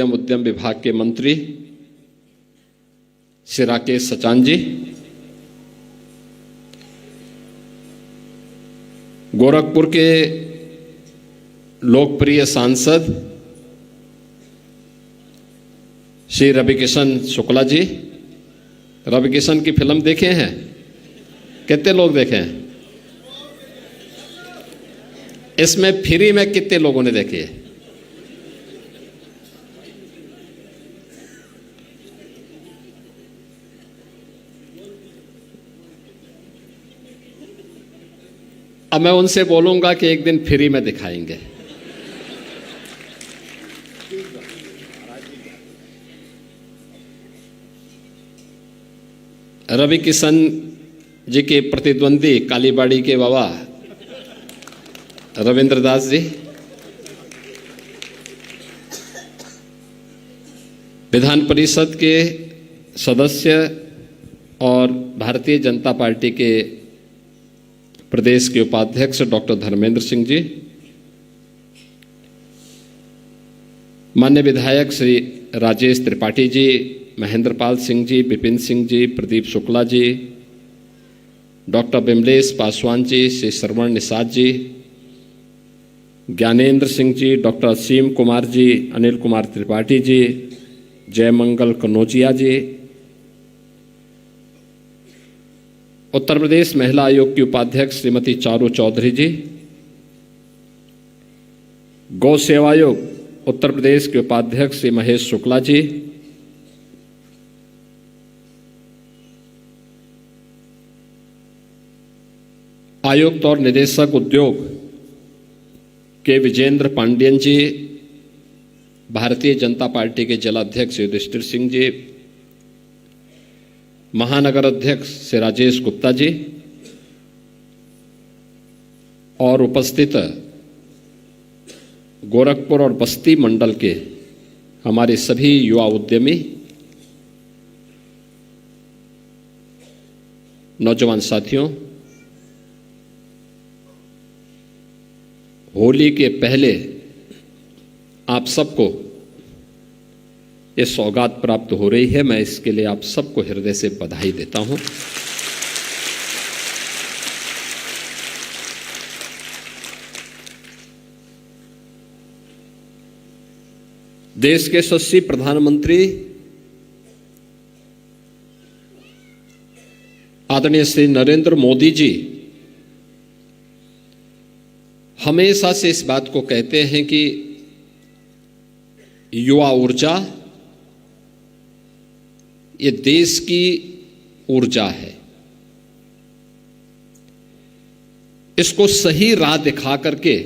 उद्यम विभाग के मंत्री श्री राकेश सचान जी, गोरखपुर के लोकप्रिय सांसद श्री रविकिशन शुक्ला जी। रविकिशन की फिल्म देखे हैं? कितने लोग देखे हैं? इसमें फ्री में कितने लोगों ने देखी है? अब मैं उनसे बोलूंगा कि एक दिन फ्री में दिखाएंगे। रविकिशन जी के प्रतिद्वंदी कालीबाड़ी के बाबा रविंद्र दास जी, विधान परिषद के सदस्य और भारतीय जनता पार्टी के प्रदेश के उपाध्यक्ष डॉक्टर धर्मेंद्र सिंह जी, माननीय विधायक श्री राजेश त्रिपाठी जी, महेंद्र पाल सिंह जी, विपिन सिंह जी, प्रदीप शुक्ला जी, डॉक्टर विमलेश पासवान जी, श्री श्रवण निषाद जी, ज्ञानेंद्र सिंह जी, डॉक्टर असीम कुमार जी, अनिल कुमार त्रिपाठी जी, जयमंगल कनौजिया जी, उत्तर प्रदेश महिला आयोग की उपाध्यक्ष श्रीमती चारू चौधरी जी, गौ सेवा आयोग उत्तर प्रदेश के उपाध्यक्ष श्री महेश शुक्ला जी, आयुक्त और निदेशक उद्योग के विजेंद्र पांडियन जी, भारतीय जनता पार्टी के जिलाध्यक्ष युधिष्ठिर सिंह जी, महानगर अध्यक्ष श्री राजेश गुप्ता जी और उपस्थित गोरखपुर और बस्ती मंडल के हमारे सभी युवा उद्यमी, नौजवान साथियों, होली के पहले आप सबको ये सौगात प्राप्त हो रही है। मैं इसके लिए आप सबको हृदय से बधाई देता हूं। देश के यशस्वी प्रधानमंत्री आदरणीय श्री नरेंद्र मोदी जी हमेशा से इस बात को कहते हैं कि युवा ऊर्जा ये देश की ऊर्जा है। इसको सही राह दिखा करके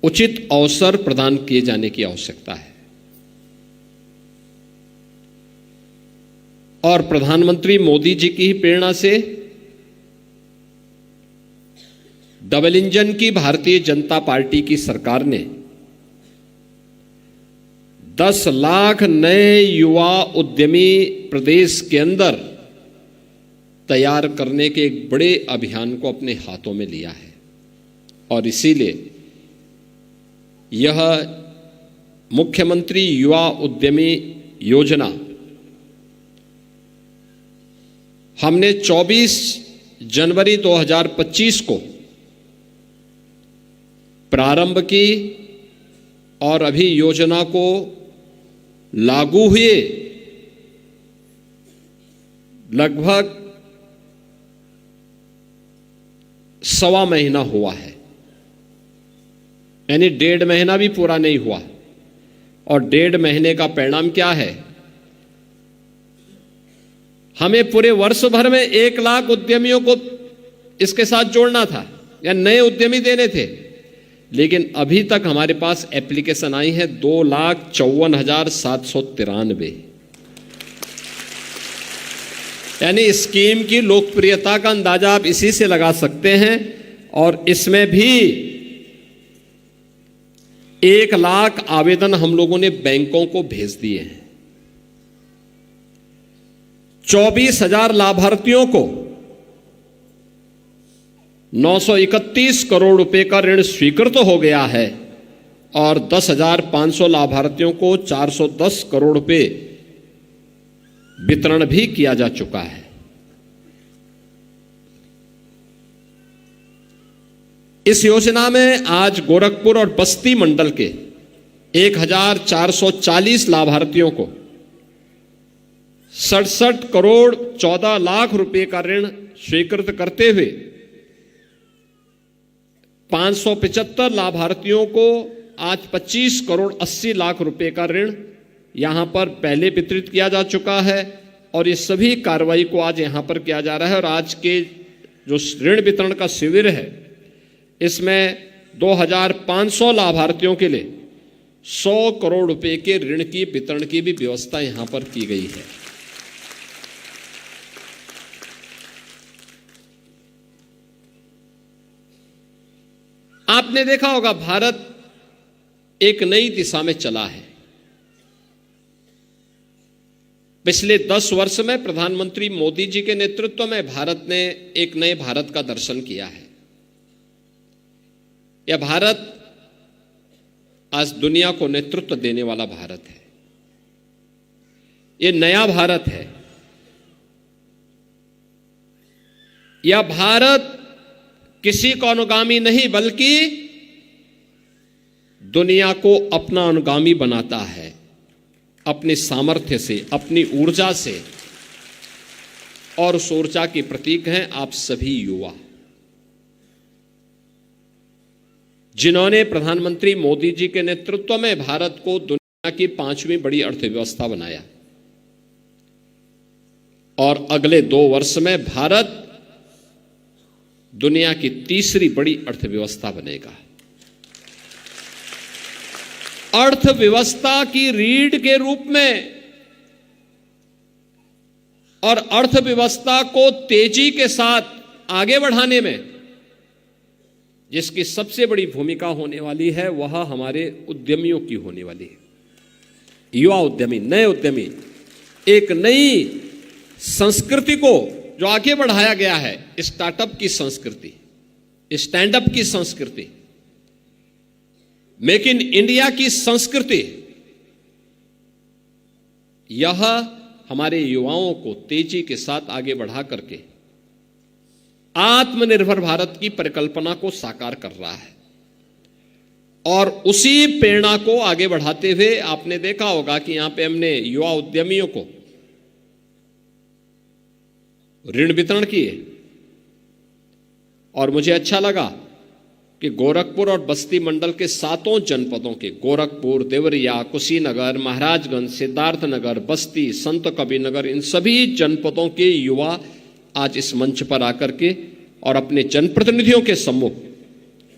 उचित अवसर प्रदान किए जाने की आवश्यकता है। और प्रधानमंत्री मोदी जी की ही प्रेरणा से डबल इंजन की भारतीय जनता पार्टी की सरकार ने 10 लाख नए युवा उद्यमी प्रदेश के अंदर तैयार करने के एक बड़े अभियान को अपने हाथों में लिया है। और इसीलिए यह मुख्यमंत्री युवा उद्यमी योजना हमने 24 जनवरी 2025 को प्रारंभ की और अभी योजना को लागू हुए लगभग 1.25 महीना हुआ है, यानी 1.5 महीना भी पूरा नहीं हुआ। और 1.5 महीने का परिणाम क्या है? हमें पूरे वर्ष भर में 1 लाख उद्यमियों को इसके साथ जोड़ना था या नए उद्यमी देने थे, लेकिन अभी तक हमारे पास एप्लीकेशन आई है 2,54,793। यानी स्कीम की लोकप्रियता का अंदाजा आप इसी से लगा सकते हैं। और इसमें भी 1 लाख आवेदन हम लोगों ने बैंकों को भेज दिए हैं। 24,000 लाभार्थियों को 931 करोड़ रुपए का ऋण स्वीकृत हो गया है और 10,500 लाभार्थियों को 410 करोड़ रुपए वितरण भी किया जा चुका है। इस योजना में आज गोरखपुर और बस्ती मंडल के 1,440 लाभार्थियों को 67 करोड़ 14 लाख रुपए का ऋण स्वीकृत करते हुए 575 लाभार्थियों को आज 25 करोड़ 80 लाख रुपए का ऋण यहां पर पहले वितरित किया जा चुका है और ये सभी कार्रवाई को आज यहां पर किया जा रहा है। और आज के जो ऋण वितरण का शिविर है इसमें 2,500 लाभार्थियों के लिए 100 करोड़ रुपए के ऋण की वितरण की भी व्यवस्था यहां पर की गई है। आपने देखा होगा भारत एक नई दिशा में चला है। पिछले 10 वर्ष में प्रधानमंत्री मोदी जी के नेतृत्व में भारत ने एक नए भारत का दर्शन किया है। यह भारत आज दुनिया को नेतृत्व देने वाला भारत है। यह नया भारत है। यह भारत किसी का अनुगामी नहीं बल्कि दुनिया को अपना अनुगामी बनाता है, अपने सामर्थ्य से, अपनी ऊर्जा से। और उस ऊर्जा के प्रतीक हैं आप सभी युवा, जिन्होंने प्रधानमंत्री मोदी जी के नेतृत्व में भारत को दुनिया की 5वीं बड़ी अर्थव्यवस्था बनाया। और अगले 2 वर्ष में भारत दुनिया की 3री बड़ी अर्थव्यवस्था बनेगा। अर्थव्यवस्था की रीढ़ के रूप में और अर्थव्यवस्था को तेजी के साथ आगे बढ़ाने में जिसकी सबसे बड़ी भूमिका होने वाली है वह हमारे उद्यमियों की होने वाली है। युवा उद्यमी, नए उद्यमी, एक नई संस्कृति को जो आगे बढ़ाया गया है, स्टार्टअप की संस्कृति, स्टैंड अप की संस्कृति, मेक इन इंडिया की संस्कृति, यह हमारे युवाओं को तेजी के साथ आगे बढ़ा करके आत्मनिर्भर भारत की परिकल्पना को साकार कर रहा है। और उसी प्रेरणा को आगे बढ़ाते हुए आपने देखा होगा कि यहां पे हमने युवा उद्यमियों को ऋण वितरण किए। और मुझे अच्छा लगा कि गोरखपुर और बस्ती मंडल के 7 जनपदों के गोरखपुर, देवरिया, कुशीनगर, महाराजगंज, सिद्धार्थनगर, बस्ती, संत कबीरनगर, इन सभी जनपदों के युवा आज इस मंच पर आकर के और अपने जनप्रतिनिधियों के सम्मुख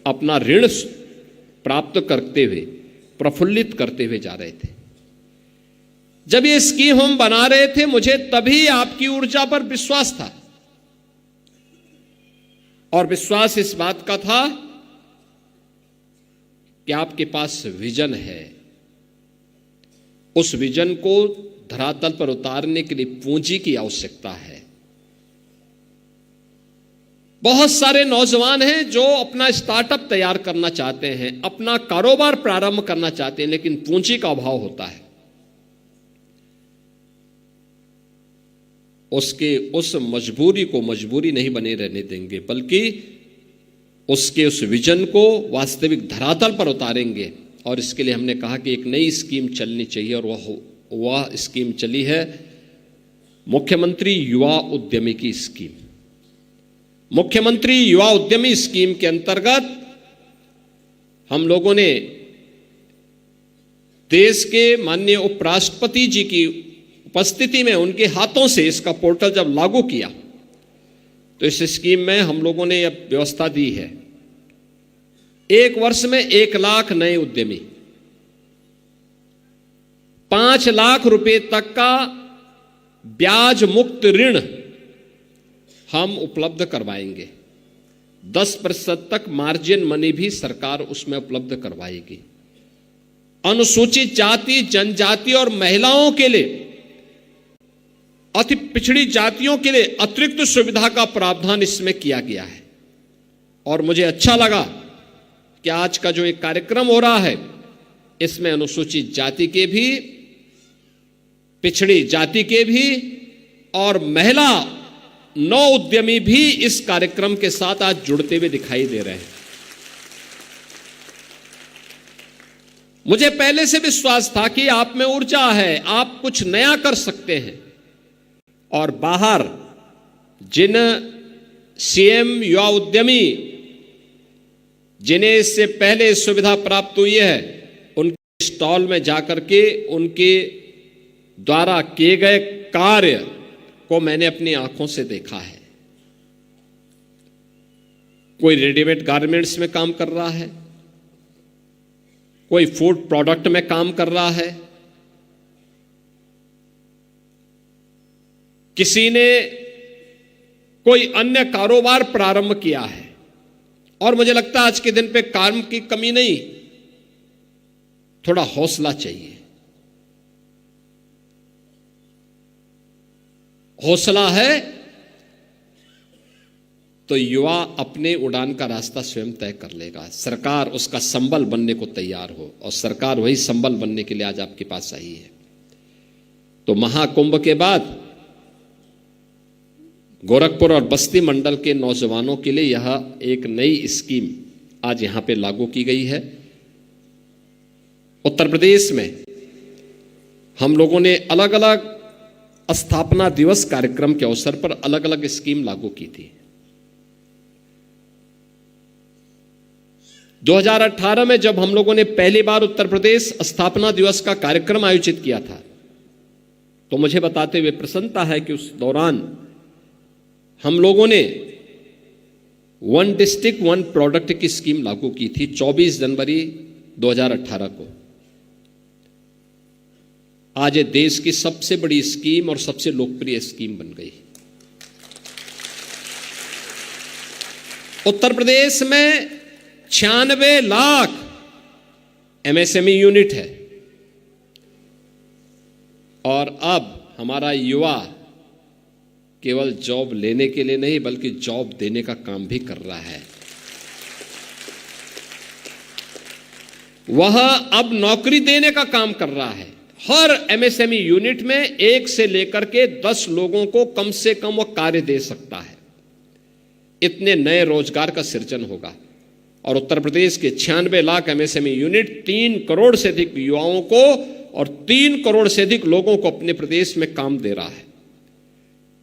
अपना ऋण प्राप्त करते हुए, प्रफुल्लित करते हुए जा रहे थे। जब ये स्कीम हम बना रहे थे मुझे तभी आपकी ऊर्जा पर विश्वास था। और विश्वास इस बात का था कि आपके पास विजन है। उस विजन को धरातल पर उतारने के लिए पूंजी की आवश्यकता है। बहुत सारे नौजवान हैं जो अपना स्टार्टअप तैयार करना चाहते हैं, अपना कारोबार प्रारंभ करना चाहते हैं, लेकिन पूंजी का अभाव होता है। उसके उस मजबूरी को मजबूरी नहीं बने रहने देंगे, बल्कि उसके उस विजन को वास्तविक धरातल पर उतारेंगे। और इसके लिए हमने कहा कि एक नई स्कीम चलनी चाहिए और वह स्कीम चली है मुख्यमंत्री युवा उद्यमी की स्कीम। मुख्यमंत्री युवा उद्यमी स्कीम के अंतर्गत हम लोगों ने देश के माननीय उपराष्ट्रपति जी की उपस्थिति में उनके हाथों से इसका पोर्टल जब लागू किया तो इस स्कीम में हम लोगों ने यह व्यवस्था दी है, 1 वर्ष में 1 लाख नए उद्यमी, 5 लाख रुपए तक का ब्याज मुक्त ऋण हम उपलब्ध करवाएंगे। 10% तक मार्जिन मनी भी सरकार उसमें उपलब्ध करवाएगी। अनुसूचित जाति, जनजाति और महिलाओं के लिए, अति पिछड़ी जातियों के लिए अतिरिक्त सुविधा का प्रावधान इसमें किया गया है। और मुझे अच्छा लगा कि आज का जो एक कार्यक्रम हो रहा है इसमें अनुसूचित जाति के भी, पिछड़ी जाति के भी और महिला नौ उद्यमी भी इस कार्यक्रम के साथ आज जुड़ते हुए दिखाई दे रहे हैं। मुझे पहले से विश्वास था कि आप में ऊर्जा है, आप कुछ नया कर सकते हैं। और बाहर जिन सीएम युवा उद्यमी जिन्हें इससे पहले सुविधा प्राप्त हुई है, उनके स्टॉल में जाकर के उनके द्वारा किए गए कार्य को मैंने अपनी आंखों से देखा है। कोई रेडीमेड गारमेंट्स में काम कर रहा है, कोई फूड प्रोडक्ट में काम कर रहा है, किसी ने कोई अन्य कारोबार प्रारंभ किया है। और मुझे लगता है आज के दिन पे काम की कमी नहीं, थोड़ा हौसला चाहिए। हौसला है तो युवा अपने उड़ान का रास्ता स्वयं तय कर लेगा। सरकार उसका संबल बनने को तैयार हो, और सरकार वही संबल बनने के लिए आज आपके पास आई है। तो महाकुंभ के बाद गोरखपुर और बस्ती मंडल के नौजवानों के लिए यह एक नई स्कीम आज यहां पे लागू की गई है। उत्तर प्रदेश में हम लोगों ने अलग अलग स्थापना दिवस कार्यक्रम के अवसर पर अलग अलग स्कीम लागू की थी। 2018 में जब हम लोगों ने पहली बार उत्तर प्रदेश स्थापना दिवस का कार्यक्रम आयोजित किया था, तो मुझे बताते हुए प्रसन्नता है कि उस दौरान हम लोगों ने वन डिस्ट्रिक्ट वन प्रोडक्ट की स्कीम लागू की थी 24 जनवरी 2018 को। आज ये देश की सबसे बड़ी स्कीम और सबसे लोकप्रिय स्कीम बन गई। उत्तर प्रदेश में 96 लाख एमएसएमई यूनिट है, और अब हमारा युवा केवल जॉब लेने के लिए नहीं बल्कि जॉब देने का काम भी कर रहा है। वह अब नौकरी देने का काम कर रहा है। हर एमएसएमई यूनिट में 1 से लेकर के 10 लोगों को कम से कम वह कार्य दे सकता है। इतने नए रोजगार का सृजन होगा। और उत्तर प्रदेश के 96 लाख एमएसएमई यूनिट 3 करोड़ से अधिक युवाओं को और 3 करोड़ से अधिक लोगों को अपने प्रदेश में काम दे रहा है।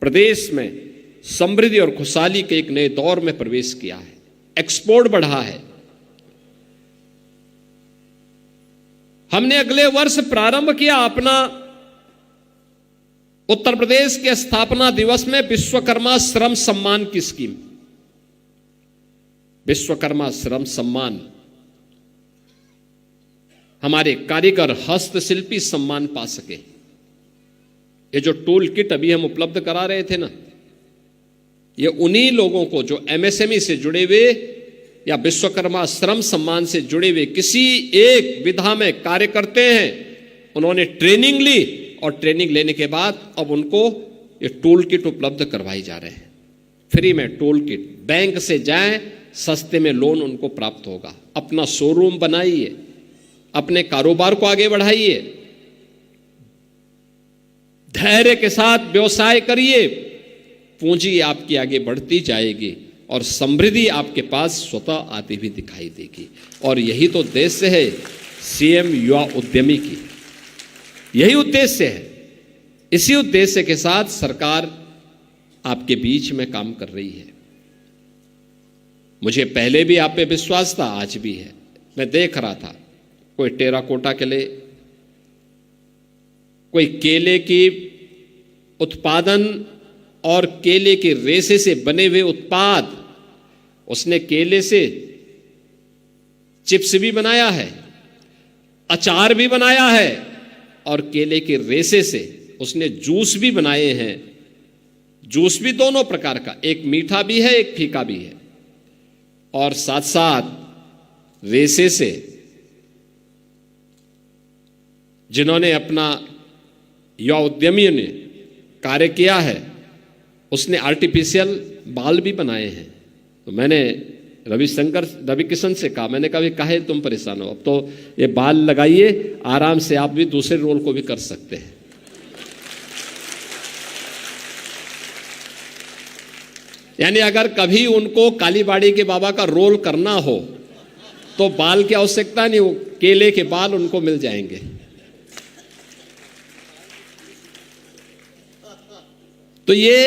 प्रदेश में समृद्धि और खुशहाली के एक नए दौर में प्रवेश किया है। एक्सपोर्ट बढ़ा है। हमने अगले वर्ष प्रारंभ किया अपना उत्तर प्रदेश के स्थापना दिवस में विश्वकर्मा श्रम सम्मान की स्कीम। विश्वकर्मा श्रम सम्मान हमारे कारीगर हस्तशिल्पी सम्मान पा सके। ये जो टूल किट अभी हम उपलब्ध करा रहे थे ना, ये उन्हीं लोगों को जो एमएसएमई से जुड़े हुए या विश्वकर्मा श्रम सम्मान से जुड़े हुए किसी एक विधा में कार्य करते हैं, उन्होंने ट्रेनिंग ली और ट्रेनिंग लेने के बाद अब उनको ये टूल किट उपलब्ध करवाई जा रहे हैं। फ्री में टूल किट, बैंक से जाएं, सस्ते में लोन उनको प्राप्त होगा। अपना शोरूम बनाइए, अपने कारोबार को आगे बढ़ाइए, धैर्य के साथ व्यवसाय करिए, पूंजी आपकी आगे बढ़ती जाएगी और समृद्धि आपके पास स्वतः आती भी दिखाई देगी। और यही तो उद्देश्य है सीएम युवा उद्यमी की, यही उद्देश्य है। इसी उद्देश्य के साथ सरकार आपके बीच में काम कर रही है। मुझे पहले भी आप पे विश्वास था, आज भी है। मैं देख रहा था कोई टेराकोटा के लिए, कोई केले की उत्पादन और केले के रेशे से बने हुए उत्पाद, उसने केले से चिप्स भी बनाया है, अचार भी बनाया है, और केले के रेशे से उसने जूस भी बनाए हैं। जूस भी दोनों प्रकार का, एक मीठा भी है, एक फीका भी है। और साथ साथ रेशे से जिन्होंने अपना युवा उद्यमियों ने कार्य किया है, उसने आर्टिफिशियल बाल भी बनाए हैं। तो मैंने रवि किशन से कहा, मैंने कहा भी काहे तुम परेशान हो, अब तो ये बाल लगाइए, आराम से आप भी दूसरे रोल को भी कर सकते हैं। यानी अगर कभी उनको कालीबाड़ी के बाबा का रोल करना हो तो बाल की आवश्यकता नहीं, वो केले के बाल उनको मिल जाएंगे। तो ये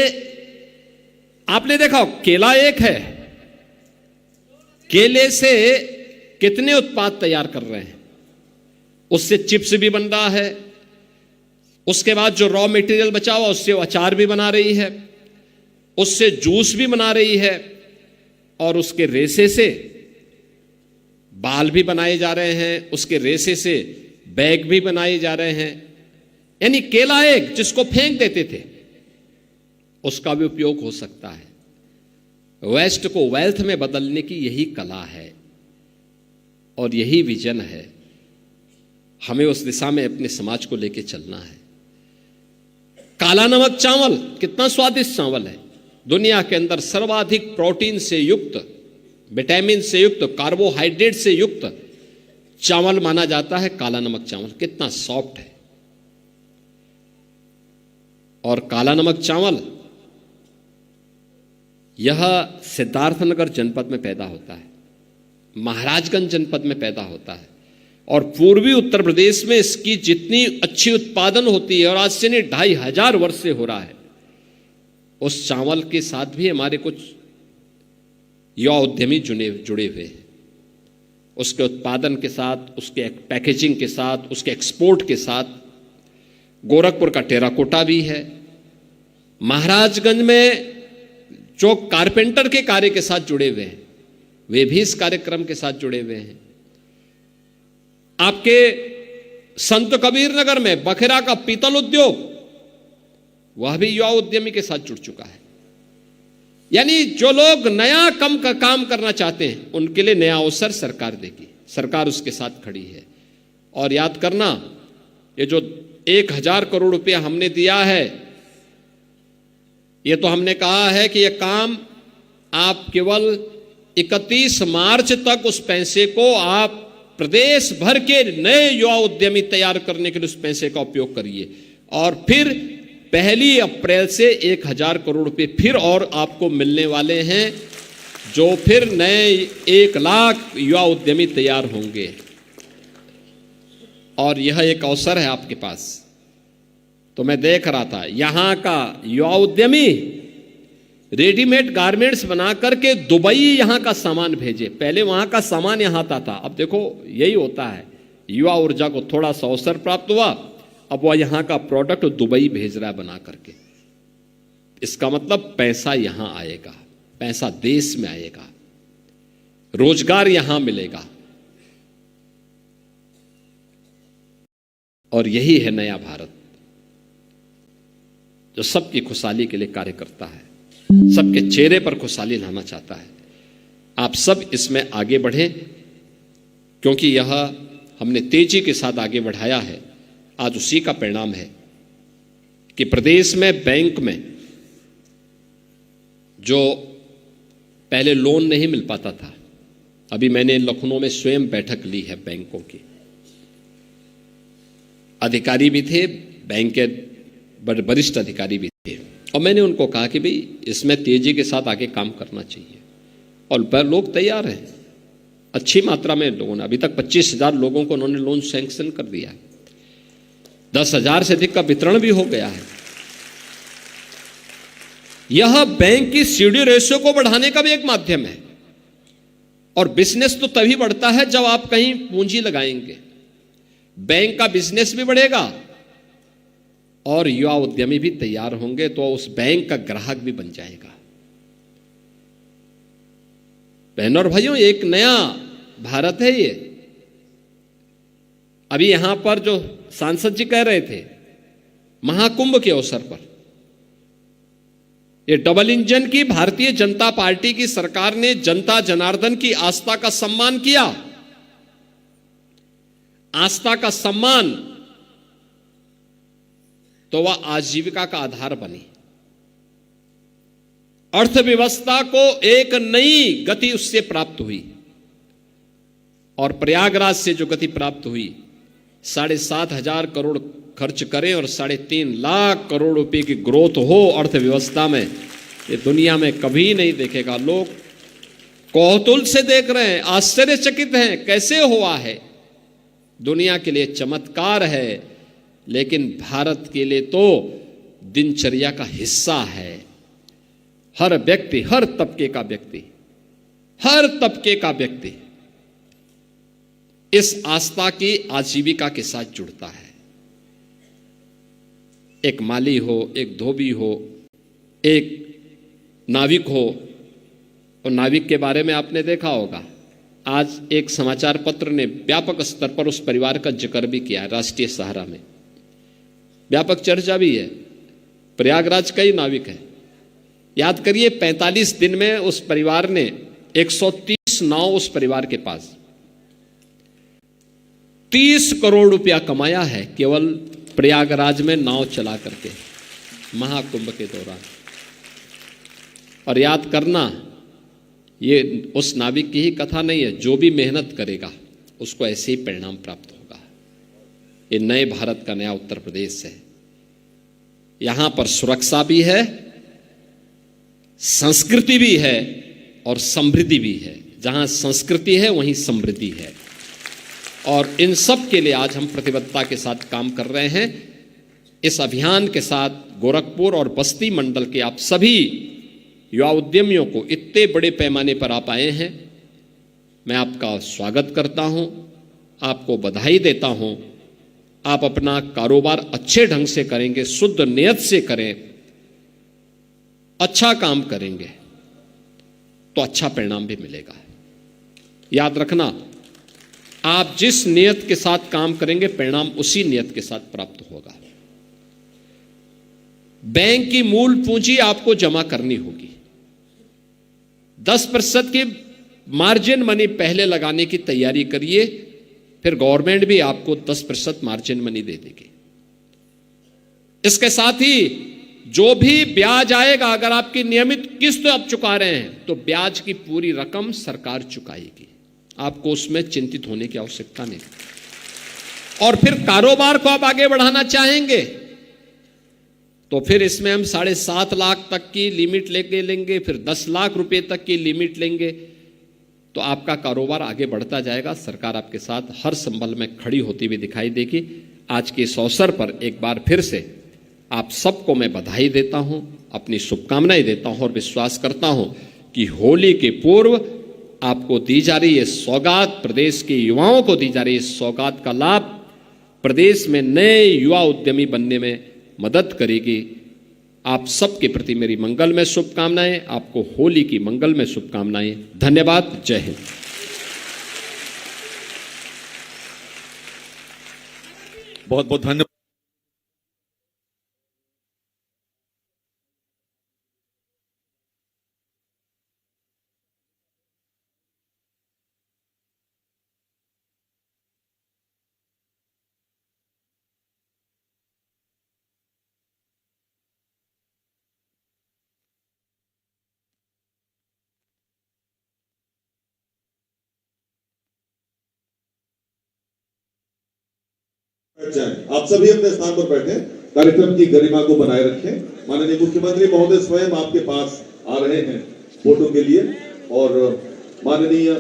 आपने देखा, केला एक है, केले से कितने उत्पाद तैयार कर रहे हैं, उससे चिप्स भी बन रहा है, उसके बाद जो रॉ मटेरियल बचा हुआ उससे अचार भी बना रही है, उससे जूस भी बना रही है, और उसके रेशे से बाल भी बनाए जा रहे हैं, उसके रेशे से बैग भी बनाए जा रहे हैं। यानी केला एक जिसको फेंक देते थे उसका भी उपयोग हो सकता है। वेस्ट को वेल्थ में बदलने की यही कला है और यही विजन है। हमें उस दिशा में अपने समाज को लेकर चलना है। काला नमक चावल कितना स्वादिष्ट चावल है, दुनिया के अंदर सर्वाधिक प्रोटीन से युक्त, विटामिन से युक्त, कार्बोहाइड्रेट से युक्त चावल माना जाता है काला नमक चावल। कितना सॉफ्ट है। और काला नमक चावल यह सिद्धार्थनगर जनपद में पैदा होता है, महाराजगंज जनपद में पैदा होता है, और पूर्वी उत्तर प्रदेश में इसकी जितनी अच्छी उत्पादन होती है, और आज से नहीं 2500 वर्ष से हो रहा है, उस चावल के साथ भी हमारे कुछ युवा उद्यमी जुड़े हुए हैं। उसके उत्पादन के साथ, उसके पैकेजिंग के साथ, उसके एक्सपोर्ट के साथ। गोरखपुर का टेराकोटा भी है। महाराजगंज में जो कारपेंटर के कार्य के साथ जुड़े हुए हैं वे भी इस कार्यक्रम के साथ जुड़े हुए हैं। आपके संत कबीर नगर में बखेरा का पीतल उद्योग, वह भी युवा उद्यमी के साथ जुड़ चुका है। यानी जो लोग नया काम करना चाहते हैं उनके लिए नया अवसर सरकार देगी, सरकार उसके साथ खड़ी है। और याद करना, ये जो 1000 करोड़ रुपया हमने दिया है, ये तो हमने कहा है कि यह काम आप केवल 31 मार्च तक उस पैसे को आप प्रदेश भर के नए युवा उद्यमी तैयार करने के लिए उस पैसे का उपयोग करिए, और फिर 1 अप्रैल से 1000 करोड़ रुपए फिर और आपको मिलने वाले हैं, जो फिर नए 1 लाख युवा उद्यमी तैयार होंगे। और यह एक अवसर है आपके पास। तो मैं देख रहा था, यहां का युवा उद्यमी रेडीमेड गारमेंट्स बना करके दुबई यहां का सामान भेजे। पहले वहां का सामान यहां आता था, अब देखो यही होता है, युवा ऊर्जा को थोड़ा सा अवसर प्राप्त हुआ, अब वह यहां का प्रोडक्ट दुबई भेज रहा है बना करके। इसका मतलब पैसा यहां आएगा, पैसा देश में आएगा, रोजगार यहां मिलेगा। और यही है नया भारत, जो सबकी खुशहाली के लिए कार्य करता है, सबके चेहरे पर खुशहाली लाना चाहता है। आप सब इसमें आगे बढ़ें, क्योंकि यह हमने तेजी के साथ आगे बढ़ाया है। आज उसी का परिणाम है कि प्रदेश में बैंक में जो पहले लोन नहीं मिल पाता था, अभी मैंने लखनऊ में स्वयं बैठक ली है बैंकों की, अधिकारी भी थे, बैंक के बड़े वरिष्ठ अधिकारी भी थे, और मैंने उनको कहा कि भाई इसमें तेजी के साथ आगे काम करना चाहिए। और लोग तैयार हैं, अच्छी मात्रा में लोगों ने, अभी तक 25,000 लोगों को उन्होंने लोन सैंक्शन कर दिया है, 10,000 से अधिक का वितरण भी हो गया है। यह बैंक की सीडी रेशियो को बढ़ाने का भी एक माध्यम है। और बिजनेस तो तभी बढ़ता है जब आप कहीं पूंजी लगाएंगे, बैंक का बिजनेस भी बढ़ेगा और युवा उद्यमी भी तैयार होंगे, तो उस बैंक का ग्राहक भी बन जाएगा। बहनों और भाइयों, एक नया भारत है ये। अभी यहां पर जो सांसद जी कह रहे थे, महाकुंभ के अवसर पर, ये डबल इंजन की भारतीय जनता पार्टी की सरकार ने जनता जनार्दन की आस्था का सम्मान किया। आस्था का सम्मान तो वह आजीविका का आधार बनी। अर्थव्यवस्था को एक नई गति उससे प्राप्त हुई। और प्रयागराज से जो गति प्राप्त हुई, 7,500 करोड़ खर्च करें और 3.5 लाख करोड़ रुपए की ग्रोथ हो अर्थव्यवस्था में, ये दुनिया में कभी नहीं देखेगा। लोग कौतूहल से देख रहे हैं, आश्चर्यचकित हैं, कैसे हुआ है। दुनिया के लिए चमत्कार है, लेकिन भारत के लिए तो दिनचर्या का हिस्सा है। हर व्यक्ति, हर तबके का व्यक्ति, हर तबके का व्यक्ति इस आस्था की आजीविका के साथ जुड़ता है। एक माली हो, एक धोबी हो, एक नाविक हो। और नाविक के बारे में आपने देखा होगा, आज एक समाचार पत्र ने व्यापक स्तर पर उस परिवार का जिक्र भी किया है, राष्ट्रीय सहारा में व्यापक चर्चा भी है। प्रयागराज कई नाविक हैं। याद करिए, 45 दिन में उस परिवार ने 130 नाव, उस परिवार के पास 30 करोड़ रुपया कमाया है केवल प्रयागराज में नाव चला करके महाकुंभ के दौरान। और याद करना, ये उस नाविक की ही कथा नहीं है, जो भी मेहनत करेगा उसको ऐसे ही परिणाम प्राप्त होगा। ये नए भारत का नया उत्तर प्रदेश है। यहां पर सुरक्षा भी है, संस्कृति भी है और समृद्धि भी है। जहां संस्कृति है वहीं समृद्धि है। और इन सब के लिए आज हम प्रतिबद्धता के साथ काम कर रहे हैं। इस अभियान के साथ गोरखपुर और बस्ती मंडल के आप सभी युवा उद्यमियों को इतने बड़े पैमाने पर आप आए हैं, मैं आपका स्वागत करता हूं, आपको बधाई देता हूं। आप अपना कारोबार अच्छे ढंग से करेंगे, शुद्ध नियत से करें, अच्छा काम करेंगे तो अच्छा परिणाम भी मिलेगा। याद रखना, आप जिस नियत के साथ काम करेंगे परिणाम उसी नियत के साथ प्राप्त होगा। बैंक की मूल पूंजी आपको जमा करनी होगी। 10% की मार्जिन मनी पहले लगाने की तैयारी करिए, फिर गवर्नमेंट भी आपको 10% मार्जिन मनी दे देगी। इसके साथ ही जो भी ब्याज आएगा, अगर आपकी नियमित किस्त आप चुका रहे हैं तो ब्याज की पूरी रकम सरकार चुकाएगी। आपको उसमें चिंतित होने की आवश्यकता नहीं। और फिर कारोबार को आप आगे बढ़ाना चाहेंगे तो फिर इसमें हम 7.5 लाख तक की लिमिट लेके लेंगे, फिर 10 लाख रुपए तक की लिमिट लेंगे, तो आपका कारोबार आगे बढ़ता जाएगा। सरकार आपके साथ हर संबल में खड़ी होती हुई दिखाई देगी। आज के इस अवसर पर एक बार फिर से आप सबको मैं बधाई देता हूं, अपनी शुभकामनाएं देता हूं और विश्वास करता हूं कि होली के पूर्व आपको दी जा रही है सौगात, प्रदेश के युवाओं को दी जा रही है सौगात का लाभ प्रदेश में नए युवा उद्यमी बनने में मदद करेगी। आप सबके प्रति मेरी मंगलमय शुभकामनाएं, आपको होली की मंगलमय शुभकामनाएं। धन्यवाद। जय हिंद। बहुत बहुत धन्यवाद। आप सभी अपने स्थान पर बैठे कार्यक्रम की गरिमा को बनाए रखें। माननीय मुख्यमंत्री महोदय स्वयं आपके पास आ रहे हैं फोटो के लिए और माननीय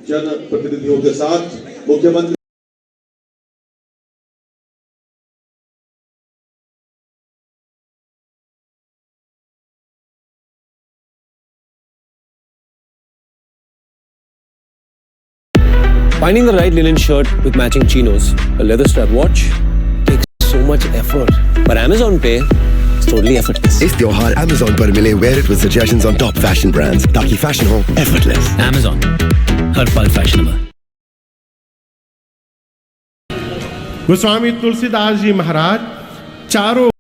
जन प्रतिनिधियों के साथ मुख्यमंत्री Finding the right linen shirt with matching chinos, a leather strap watch takes so much effort. But Amazon Pay is totally effortless. इस त्योहार Amazon पर मिले wear it with suggestions on top fashion brands ताकि fashion हो effortless. Amazon, हर पल fashionable. Goswami Tulsidas ji महाराज चारों